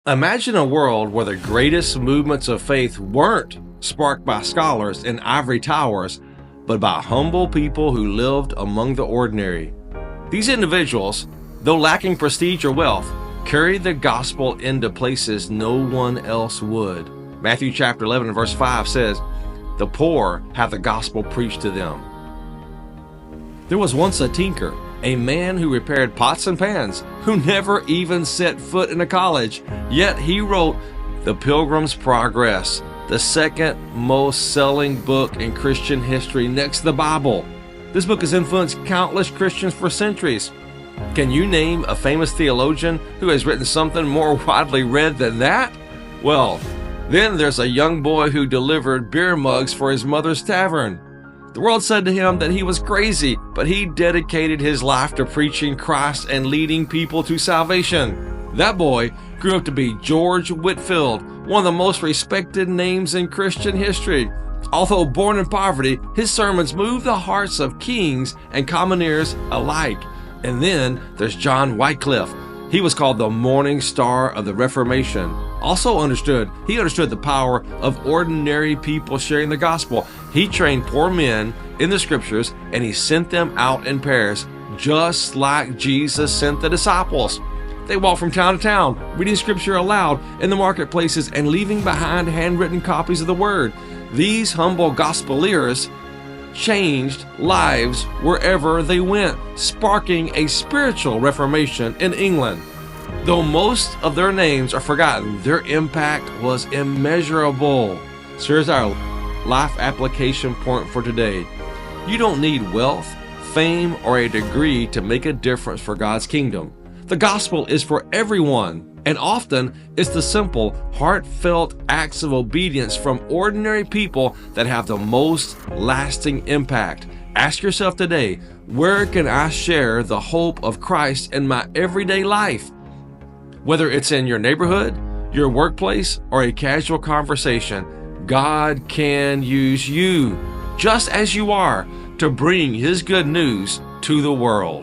Imagine a world where the greatest movements of faith weren't sparked by scholars in ivory towers, but by humble people who lived among the ordinary. These individuals, though lacking prestige or wealth, carried the gospel into places no one else would. Matthew chapter 11 and verse 5 says, "The poor have the gospel preached to them." There was once a tinker, a man who repaired pots and pans, who never even set foot in a college, yet he wrote The Pilgrim's Progress, the second most selling book in Christian history next to the Bible. This book has influenced countless Christians for centuries. Can you name a famous theologian who has written something more widely read than that? Well, then there's a young boy who delivered beer mugs for his mother's tavern. The world said to him that he was crazy, but he dedicated his life to preaching Christ and leading people to salvation. That boy grew up to be George Whitefield, one of the most respected names in Christian history. Although born in poverty, his sermons moved the hearts of kings and commoners alike. And then there's John Wycliffe. He was called the morning star of the Reformation. He understood the power of ordinary people sharing the gospel. He trained poor men in the scriptures and he sent them out in pairs, just like Jesus sent the disciples. They walked from town to town, reading scripture aloud in the marketplaces and leaving behind handwritten copies of the word. These humble gospeliers changed lives wherever they went, sparking a spiritual reformation in England. Though most of their names are forgotten, their impact was immeasurable. So here's our life application point for today. You don't need wealth, fame, or a degree to make a difference for God's kingdom. The gospel is for everyone, and often it's the simple, heartfelt acts of obedience from ordinary people that have the most lasting impact. Ask yourself today, where can I share the hope of Christ in my everyday life? Whether it's in your neighborhood, your workplace, or a casual conversation, God can use you, just as you are, to bring His good news to the world.